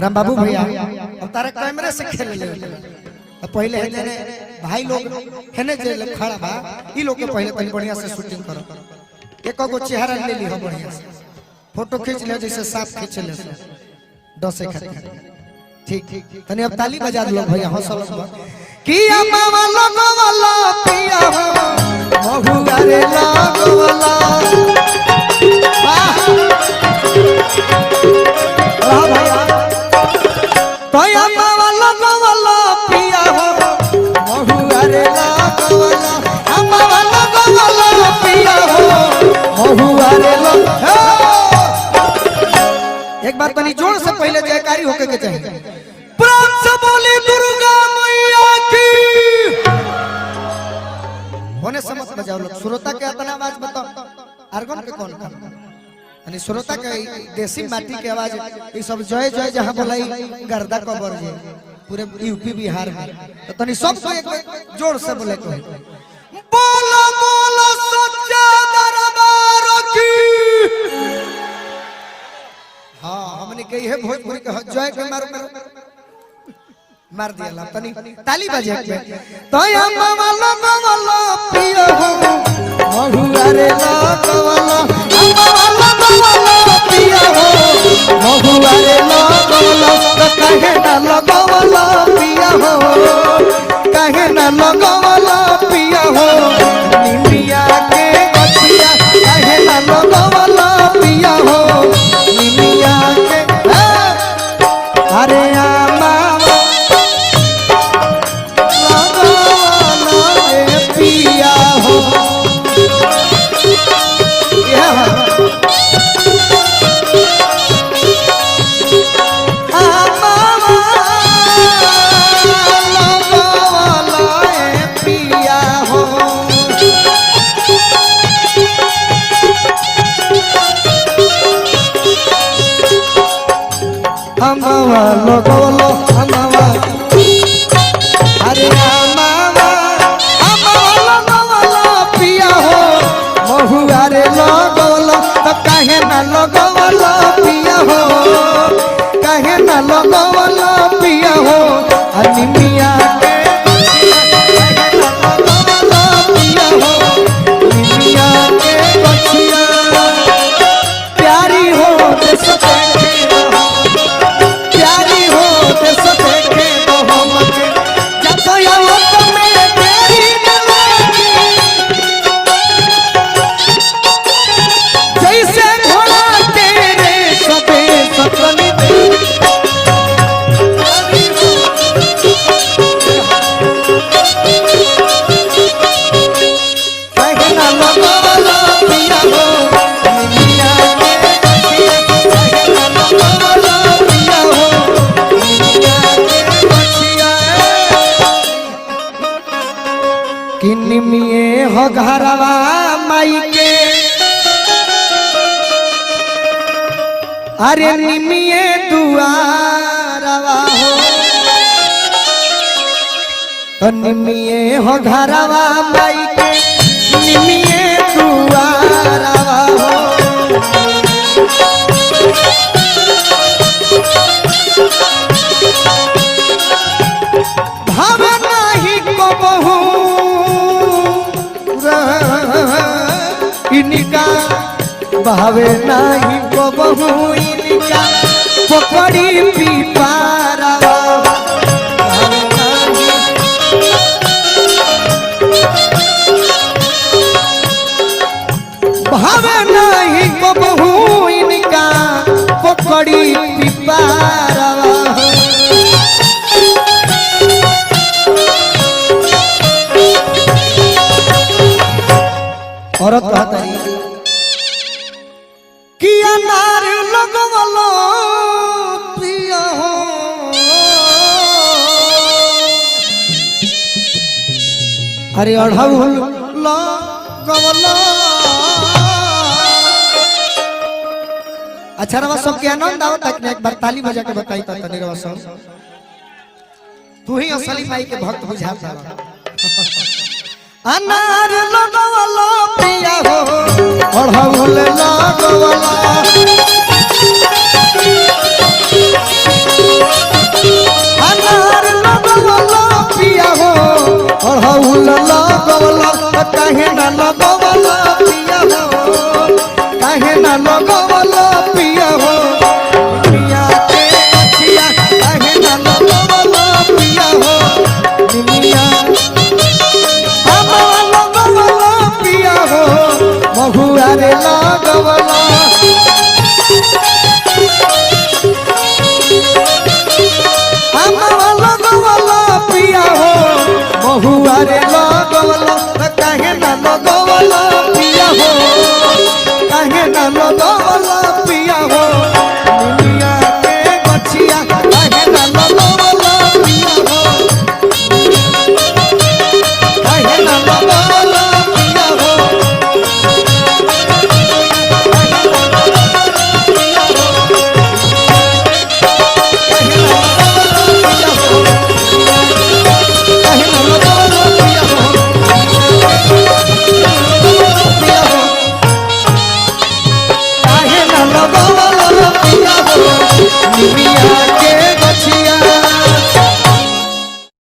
राम बाबू भैया अब तारा कैमरे से खेल ले पहले है भाई लोग है ने जे खड़ा बा ई लोग के पहले तनी बढ़िया से शूटिंग करो एको गो चेहरा ले ली हो बढ़िया से फोटो खींच ले जैसे साफ खींच ले डसे खातिर ठीक तनी अब ताली बजा दो भैया हौसला कि अम्मा वाला गोवाला पिया हो महुआ रे लागोवाला वाह वाह भैया तो अम्मा वाला गोवाला पिया हो महुआ रे लागोवाला अम्मा वाला गोवाला पिया हो महुआ रे लागोवाला। एक बार तनी जोर से पहले जयकारी होके के चाहिए प्रेम से बोली दुर्गा मैया की होने से मत बजाओ लोग श्रोता के अपना आवाज बताओ आर्गन के कौन कर यानी श्रोता के देसी माटी के आवाज ये सब जय जय जहां बोलाई गर्दा कबर जे पूरे यूपी बिहार में तो तनी सब को एक जोर से बोले को बोलो बोलो सच्चा दरबार की। हां हमने कही है भोजपुरी के जय के मार दिया ला तनी ताली बजे के तो अम्मा वाला वाला पियो हो महुआ रे लागवाला अम्मा वाला वाला पियो हो महुआ रे लागवाला कहे ना लगवाला पियो हो कहे ना लगवाला पियो हो निमिया के गछिया कहे ना लगवाला पियो हो निमिया के अरे अम्मा पिया हो अम्मा लगवलो अम्मा अरे अम्मा पिया हो महुआ रे लगवलो तो कहे ना लगवलो पिया हो कहे ना लगवलो पिया हो निमिया के लगवलो पिया हो निमिया के बचिया प्यारी हो देश प्यारी हो देश देखे तो हम जतया में तेरी जैसे घोड़ा तेरे सबे सपने कहना लगवाला पिया हो निमिया के कहना लगवाला पिया हो निमिया के बचिया कि निमिये हो घरवा माई के अरे निमिये दुआरवा हो तो निमिये हो घरवा माई के निमिये दुआरवा हो भाव नाही को बहु इनका भावे नाही को बहु इनका पकड़ी पीपारवा भावे नाही को बहु इनका पकड़ी पीपारवा औरत कहता कि अनार लगवलो पिया हो अरे अढ़ौल लगवलो। अच्छा रवा सब के आनंद आओ तक एक बार ताली बजा के बताई तो तनी रवा सब तू ही असली माई के भक्त बुझाता अनार लगवलो पिया हो अढ़ौल लगवला लगवालो